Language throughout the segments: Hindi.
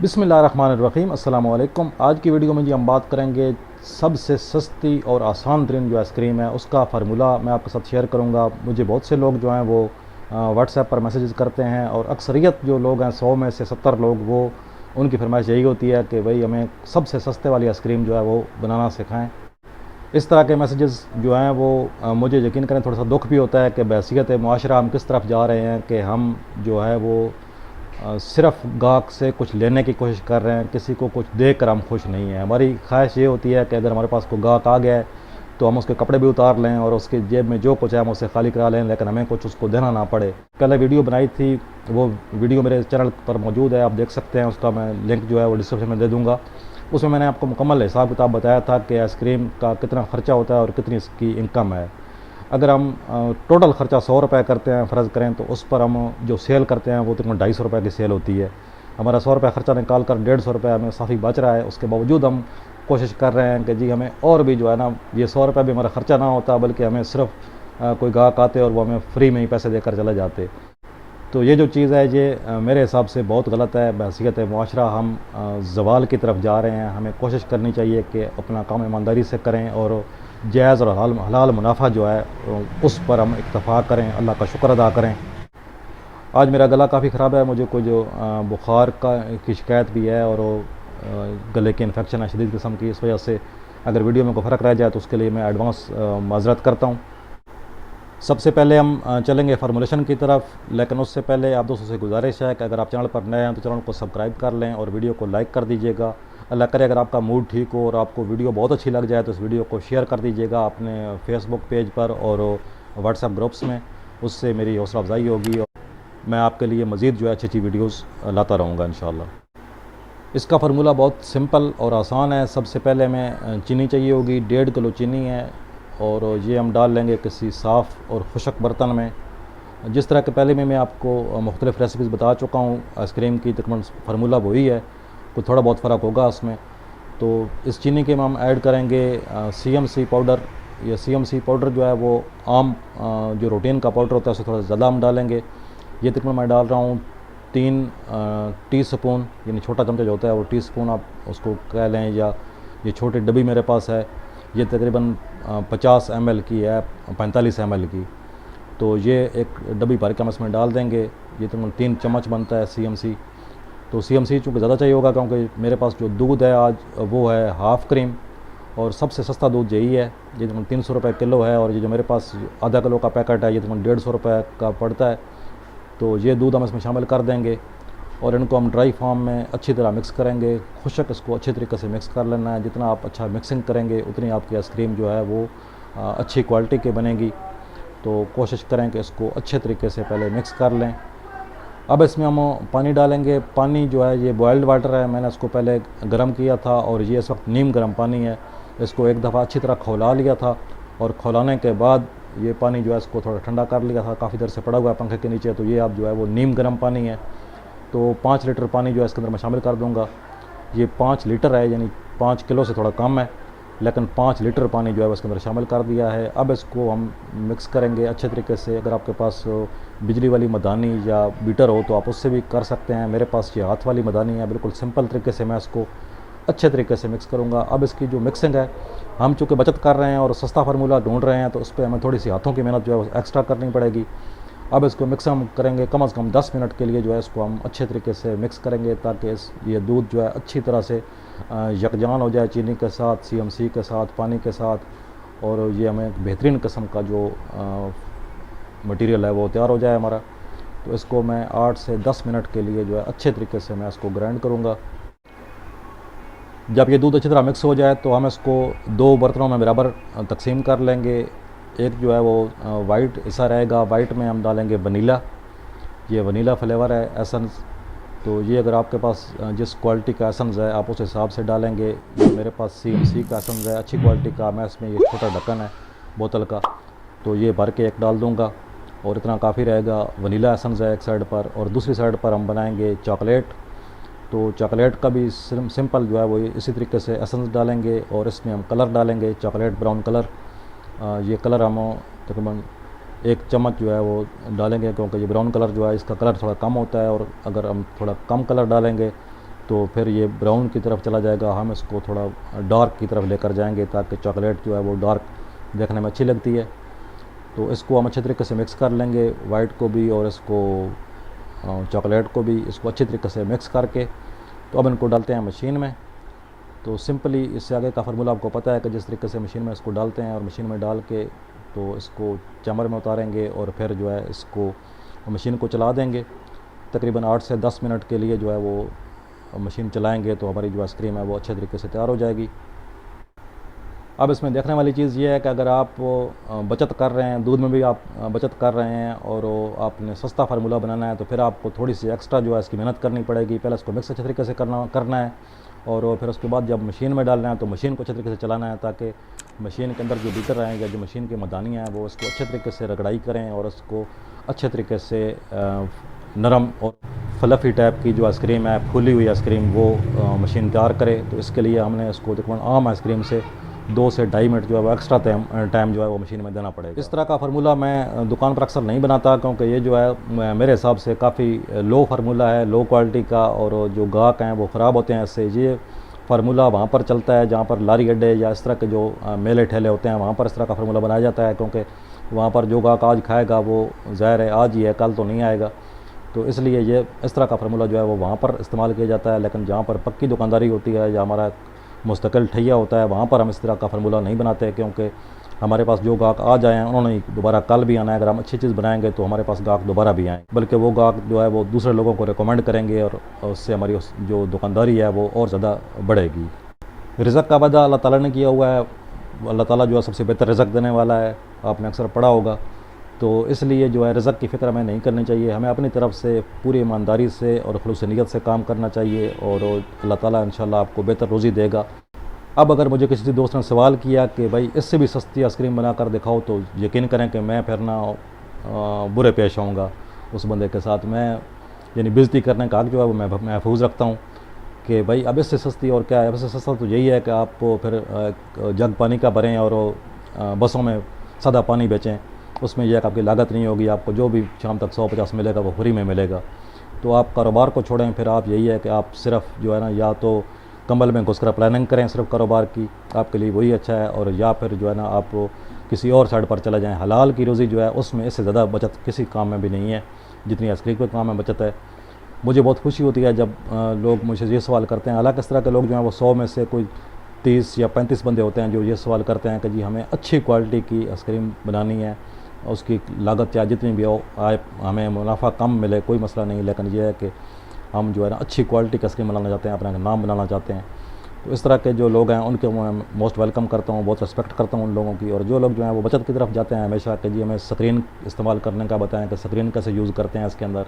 बिस्मिल्लाहिर्रहमानिर्रहीम अस्सलाम वालेकुम। आज की वीडियो में जी हम बात करेंगे सबसे सस्ती और आसान तरीन जो आइसक्रीम है उसका फ़ार्मूला मैं आपके साथ शेयर करूंगा। मुझे बहुत से लोग जो हैं वो व्हाट्सएप पर मैसेजेस करते हैं और अक्सरियत जो लोग हैं 100 में से 70 लोग वो उनकी फरमाइश यही होती है कि भाई हमें सबसे सस्ते वाली आइसक्रीम जो है वो बनाना सिखाएँ। इस तरह के मैसेजेस जो हैं वो मुझे यकीन करें थोड़ा सा दुख भी होता है कि बहैसियत मुआशरा हम किस तरफ जा रहे हैं कि हम जो है वो सिर्फ़ गाहक से कुछ लेने की कोशिश कर रहे हैं, किसी को कुछ देकर हम खुश नहीं हैं। हमारी ख्वाहिश ये होती है कि अगर हमारे पास कोई गाहक आ गया है तो हम उसके कपड़े भी उतार लें और उसकी जेब में जो कुछ है हम उससे खाली करा लें, लेकिन हमें कुछ उसको देना ना पड़े। पहले वीडियो बनाई थी, वो वीडियो मेरे चैनल पर मौजूद है, आप देख सकते हैं। उसका मैं लिंक जो है वो डिस्क्रिप्शन में दे दूँगा। उसमें मैंने आपको मुकम्मल हिसाब किताब बताया था कि आइसक्रीम का कितना ख़र्चा होता है और कितनी इसकी इनकम है। अगर हम टोटल ख़र्चा 100 रुपये करते हैं फ़र्ज़ करें तो उस पर हम जो सेल करते हैं वो तकरीबन 250 रुपये की सेल होती है। हमारा 100 रुपये ख़र्चा निकाल कर 150 रुपये हमें साफ़ी बच रहा है। उसके बावजूद हम कोशिश कर रहे हैं कि जी हमें और भी जो है ना, ये 100 रुपये भी हमारा ख़र्चा ना होता बल्कि हमें सिर्फ़ कोई गाहक आते और वो हमें फ्री में ही पैसे देकर चले जाते। तो ये जो चीज़ है ये मेरे हिसाब से बहुत गलत है। बहैसियत मुआशरा हम ज़वाल की तरफ जा रहे हैं। हमें कोशिश करनी चाहिए कि अपना काम ईमानदारी से करें और जायज़ और हलाल मुनाफा जो है उस पर हम इत्तफ़ाक़ करें, अल्लाह का शुक्र अदा करें। आज मेरा गला काफ़ी ख़राब है, मुझे कुछ बुखार की शिकायत भी है और गले के इन्फेक्शन है शदीद किस्म की। इस वजह से अगर वीडियो में कोई फ़र्क रह जाए तो उसके लिए मैं एडवांस माज़रत करता हूँ। सबसे पहले हम चलेंगे फार्मूलेशन की तरफ, लेकिन उससे पहले आप दोस्तों से गुजारिश है कि अगर आप चैनल पर नए हैं तो चैनल को सब्सक्राइब कर लें और वीडियो को लाइक कर दीजिएगा। अल्लाह करे अगर आपका मूड ठीक हो और आपको वीडियो बहुत अच्छी लग जाए तो इस वीडियो को शेयर कर दीजिएगा अपने फेसबुक पेज पर और व्हाट्सएप ग्रुप्स में। उससे मेरी हौसला अफजाई होगी और मैं आपके लिए मज़ीद जो है अच्छी अच्छी वीडियोज़ लाता रहूँगा इंशाअल्लाह। इसका फार्मूला बहुत सिंपल और आसान है। सबसे पहले हमें चीनी चाहिए होगी, 1.5 किलो चीनी है और ये हम डाल लेंगे किसी साफ़ और खुशक बर्तन में। जिस तरह के पहले में मैं आपको मुख्तलिफ़ रेसिपीज़ बता चुका हूँ आइसक्रीम की, तकरीबन फार्मूला वही है, कुछ थोड़ा बहुत फ़र्क होगा उसमें। तो इस चीनी के में हम ऐड करेंगे CMC पाउडर। ये CMC पाउडर जो है वो आम जो रूटीन का पाउडर होता है उससे थोड़ा ज़्यादा हम डालेंगे। ये तकरीबन मैं डाल रहा हूँ 3 टीस्पून, यानी छोटा चमचा जो होता है वो टीस्पून आप उसको कह लें, या ये छोटी डब्बी मेरे पास है, ये तकरीबन 50 ml की है, 45 ml की। तो ये एक डब्बी भर के हम इसमें डाल देंगे। ये तकरीबन 3 चम्मच बनता है CMC। तो CMC चूँकि ज़्यादा चाहिए होगा क्योंकि मेरे पास जो दूध है आज वो है हाफ़ क्रीम और सबसे सस्ता दूध यही है। ये तकरीबन 300 रुपये किलो है और ये जो मेरे पास आधा किलो का पैकेट है ये तकरीबन 150 रुपये का पड़ता है। तो ये दूध हम इसमें शामिल कर देंगे और इनको हम ड्राई फॉर्म में अच्छी तरह मिक्स करेंगे। खुशक इसको अच्छे तरीके से मिक्स कर लेना है। जितना आप अच्छा मिक्सिंग करेंगे उतनी आपकी आइसक्रीम जो है वो अच्छी क्वालिटी की बनेगी। तो कोशिश करें कि इसको अच्छे तरीके से पहले मिक्स कर लें। अब इसमें हम पानी डालेंगे। पानी जो है ये बॉयल्ड वाटर है, मैंने इसको पहले गर्म किया था और ये इस वक्त नीम गर्म पानी है। इसको एक दफ़ा अच्छी तरह खौला लिया था और खौलाने के बाद ये पानी जो है इसको थोड़ा ठंडा कर लिया था, काफ़ी देर से पड़ा हुआ है पंखे के नीचे। तो ये अब जो है वो नीम गर्म पानी है। तो 5 लीटर पानी जो है इसके अंदर मैं शामिल कर दूंगा। ये 5 लीटर है, यानी 5 किलो से थोड़ा कम है, लेकिन 5 लीटर पानी जो है इसके अंदर शामिल कर दिया है। अब इसको हम मिक्स करेंगे अच्छे तरीके से। अगर आपके पास बिजली वाली मदानी या बीटर हो तो आप उससे भी कर सकते हैं। मेरे पास ये हाथ वाली मदानी है। बिल्कुल सिंपल तरीके से मैं इसको अच्छे तरीके से मिक्स करूँगा। अब इसकी जो मिक्सिंग है, हम चूँकि बचत कर रहे हैं और सस्ता फार्मूला ढूंढ रहे हैं तो उस पर हमें थोड़ी सी हाथों की मेहनत जो है एक्स्ट्रा करनी पड़ेगी। अब इसको मिक्स हम करेंगे कम से कम 10 मिनट के लिए। जो है इसको हम अच्छे तरीके से मिक्स करेंगे ताकि ये दूध जो है अच्छी तरह से यकजान हो जाए चीनी के साथ, CMC के साथ, पानी के साथ, और ये हमें एक बेहतरीन किस्म का जो मटेरियल है वो तैयार हो जाए हमारा। तो इसको मैं 8 से 10 मिनट के लिए जो है अच्छे तरीके से मैं इसको ग्राइंड करूँगा। जब ये दूध अच्छी तरह मिक्स हो जाए तो हम इसको 2 बर्तनों में बराबर तकसीम कर लेंगे। एक जो है वो वाइट हिस्सा रहेगा, वाइट में हम डालेंगे वनीला। ये वनीला फ्लेवर है, एसेंस। तो ये अगर आपके पास जिस क्वालिटी का एसेंस है आप उस हिसाब से डालेंगे। ये मेरे पास CMC का एसेंस है अच्छी क्वालिटी का, मैं इसमें ये छोटा ढक्कन है बोतल का, तो ये भर के एक डाल दूँगा और इतना काफ़ी रहेगा। वनीला एसेंस है एक साइड पर और दूसरी साइड पर हम बनाएंगे चॉकलेट। तो चॉकलेट का भी सिंपल जो है वो इसी तरीके से एसेंस डालेंगे और इसमें हम कलर डालेंगे, चॉकलेट ब्राउन कलर। ये कलर हम तकरीबन 1 चम्मच जो है वो डालेंगे क्योंकि ये ब्राउन कलर जो है इसका कलर थोड़ा कम होता है और अगर हम थोड़ा कम कलर डालेंगे तो फिर ये ब्राउन की तरफ चला जाएगा। हम इसको थोड़ा डार्क की तरफ लेकर जाएंगे ताकि चॉकलेट जो है वो डार्क देखने में अच्छी लगती है। तो इसको हम अच्छे तरीके से मिक्स कर लेंगे, वाइट को भी और इसको चॉकलेट को भी, इसको अच्छी तरीके से मिक्स करके तो अब इनको डालते हैं मशीन में। तो सिंपली इससे आगे का फार्मूला आपको पता है कि जिस तरीके से मशीन में इसको डालते हैं और मशीन में डाल के तो इसको चैम्बर में उतारेंगे और फिर जो है इसको मशीन को चला देंगे। तकरीबन 8 से 10 मिनट के लिए जो है वो मशीन चलाएंगे तो हमारी जो आइसक्रीम है वो अच्छे तरीके से तैयार हो जाएगी। अब इसमें देखने वाली चीज़ ये है कि अगर आप बचत कर रहे हैं, दूध में भी आप बचत कर रहे हैं और आपने सस्ता फार्मूला बनाना है तो फिर आपको थोड़ी सी एक्स्ट्रा जो है इसकी मेहनत करनी पड़ेगी। पहले इसको मिक्स अच्छे तरीके से करना है और फिर उसके बाद जब मशीन में डालना है तो मशीन को अच्छे तरीके से चलाना है ताकि मशीन के अंदर जो बीटर आएंगे, जो मशीन के मदानी हैं, वो इसको अच्छे तरीके से रगड़ाई करें और उसको अच्छे तरीके से नरम और फ्लफ़ी टाइप की जो आइसक्रीम है, फूली हुई आइसक्रीम, वो मशीन तैयार करे। तो इसके लिए हमने इसको तकरीबन आम आइसक्रीम से 2 से ढाई मिनट जो है वो एक्स्ट्रा टाइम जो है वो मशीन में देना पड़ेगा। इस तरह का फार्मूला मैं दुकान पर अक्सर नहीं बनाता क्योंकि ये जो है मेरे हिसाब से काफ़ी लो फार्मूला है, लो क्वालिटी का, और जो गाहक हैं वो ख़राब होते हैं इससे। ये फार्मूला वहाँ पर चलता है जहाँ पर लारी अड्डे या इस तरह के जो मेले ठेले होते हैं वहाँ पर इस तरह का फार्मूला बनाया जाता है, क्योंकि वहाँ पर जो गाहक आज खाएगा वो ज़ाहिर है आज ही है, कल तो नहीं आएगा। तो इसलिए ये इस तरह का फार्मूला जो है वो वहाँ पर इस्तेमाल किया जाता है। लेकिन जहाँ पर पक्की दुकानदारी होती है या हमारा मुस्तकिल ठैया होता है वहाँ पर हम इस तरह का फार्मूला नहीं बनाते, क्योंकि हमारे पास जो गाहक आ जाए हैं उन्होंने दोबारा कल भी आना है। अगर हम अच्छी चीज़ बनाएंगे तो हमारे पास गाहक दोबारा भी आएँ, बल्कि वो गाहक जो है वो दूसरे लोगों को रिकमेंड करेंगे और उससे हमारी जो दुकानदारी है वो और ज़्यादा बढ़ेगी। रिज़्क़ का वादा अल्लाह ताला ने किया हुआ है, अल्लाह ताला जो है सबसे बेहतर रिज़्क़ देने वाला है, आपने अक्सर पढ़ा होगा। तो इसलिए जो है रिज़्क़ की फ़िक्र हमें नहीं करनी चाहिए, हमें अपनी तरफ से पूरी ईमानदारी से और खुलूस नीयत से काम करना चाहिए और अल्लाह ताला इंशाल्लाह आपको बेहतर रोज़ी देगा। अब अगर मुझे किसी दोस्त ने सवाल किया कि भाई इससे भी सस्ती आइसक्रीम बना कर दिखाओ, तो यकीन करें कि मैं फिर ना बुरे पेश आऊँगा उस बंदे के साथ। मैं यानी बेइज़्ज़ती करने का हक़ जो है वो मैं महफूज रखता हूँ कि भाई अब इससे सस्ती और क्या है। अब इससे सस्ता तो यही है कि आप फिर जग पानी का भरें और बसों में सादा पानी बेचें, उसमें यह है कि आपकी लागत नहीं होगी, आपको जो भी शाम तक 150 मिलेगा वो फ्री में मिलेगा। तो आप कारोबार को छोड़ें, फिर आप यही है कि आप सिर्फ जो है ना या तो कंबल में घुसकर प्लानिंग करें सिर्फ कारोबार की, आपके लिए वही अच्छा है, और या फिर जो है ना आप किसी और साइड पर चले जाएं। हलाल की रोज़ी जो है उसमें इससे ज़्यादा बचत किसी काम में भी नहीं है जितनी आइसक्रीम के काम में बचत है। मुझे बहुत खुशी होती है जब लोग मुझे ये सवाल करते हैं। हालांकि इस तरह के लोग जो हैं वो 100 में से कोई 30 या 35 बंदे होते हैं जो ये सवाल करते हैं कि जी हमें अच्छी क्वालिटी की आइसक्रीम बनानी है, उसकी लागत चाहे जितनी भी हो, आए हमें मुनाफा कम मिले कोई मसला नहीं, लेकिन यह है कि हम जो है ना अच्छी क्वालिटी की आइसक्रीम बनाना चाहते हैं, अपना नाम बनाना चाहते हैं। तो इस तरह के जो लोग हैं उनके मैं मोस्ट वेलकम करता हूँ, बहुत रिस्पेक्ट करता हूँ उन लोगों की। और जो लोग जो हैं वो बचत की तरफ जाते हैं हमेशा कि जी हमें स्क्रीन इस्तेमाल करने का बताएं कि स्क्रीन कैसे यूज़ करते हैं इसके अंदर।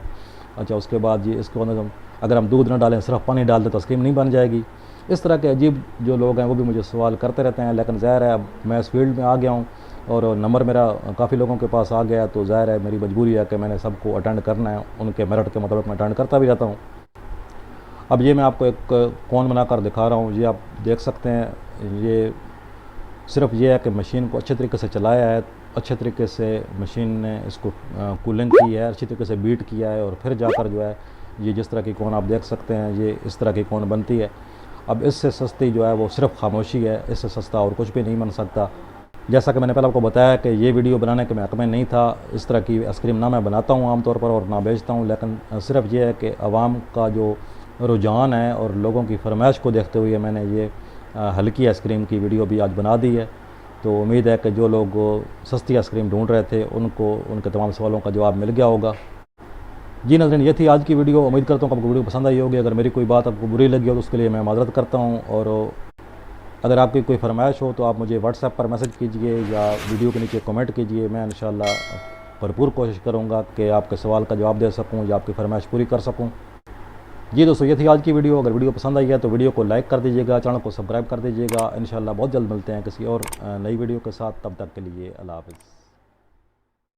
अच्छा, उसके बाद जी इसके अंदर अगर हम दूध ना डालें सिर्फ पानी डाल दें तो आइसक्रीम नहीं बन जाएगी। इस तरह के अजीब जो लोग हैं वो भी मुझे सवाल करते रहते हैं, लेकिन ज़ाहिर है अब मैं इस फील्ड में आ गया हूँ और नंबर मेरा काफ़ी लोगों के पास आ गया, तो ज़ाहिर है मेरी मजबूरी है कि मैंने सबको अटेंड करना है, उनके मेरिट के मुताबिक मैं अटेंड करता भी रहता हूँ। अब ये मैं आपको एक कोन बनाकर दिखा रहा हूँ, ये आप देख सकते हैं। ये सिर्फ ये है कि मशीन को अच्छे तरीके से चलाया है, अच्छे तरीके से मशीन ने इसको कूलिंग की है, अच्छी तरीके से बीट किया है, और फिर जाकर जो है ये जिस तरह की कोन आप देख सकते हैं ये इस तरह की कोन बनती है। अब इससे सस्ती जो है वो सिर्फ खामोशी है, इससे सस्ता और कुछ भी नहीं बन सकता। जैसा कि मैंने पहले आपको बताया कि ये वीडियो बनाने के मैं हक़ में नहीं था, इस तरह की आइसक्रीम ना मैं बनाता हूँ आमतौर पर और ना बेचता हूँ, लेकिन सिर्फ ये है कि आवाम का जो रुझान है और लोगों की फरमाइश को देखते हुए मैंने ये हल्की आइसक्रीम की वीडियो भी आज बना दी है। तो उम्मीद है कि जो लोग सस्ती आइसक्रीम ढूंढ रहे थे उनको उनके तमाम सवालों का जवाब मिल गया होगा। जी नाज़रीन, ये थी आज की वीडियो। उम्मीद करता हूँ कि आपको वीडियो पसंद आई होगी। अगर मेरी कोई बात आपको बुरी लगी हो तो उसके लिए मैं माज़रत करता हूँ, और अगर आपकी कोई फरमाइश हो तो आप मुझे व्हाट्सएप पर मैसेज कीजिए या वीडियो के नीचे कमेंट कीजिए। मैं इंशाल्लाह भरपूर कोशिश करूँगा कि आपके सवाल का जवाब दे सकूँ या आपकी फरमाइश पूरी कर सकूँ। जी दोस्तों, ये थी आज की वीडियो। अगर वीडियो पसंद आई है तो वीडियो को लाइक कर दीजिएगा, चैनल को सब्सक्राइब कर दीजिएगा। इंशाल्लाह बहुत जल्द मिलते हैं किसी और नई वीडियो के साथ। तब तक के लिए अल्लाह हाफ़िज़।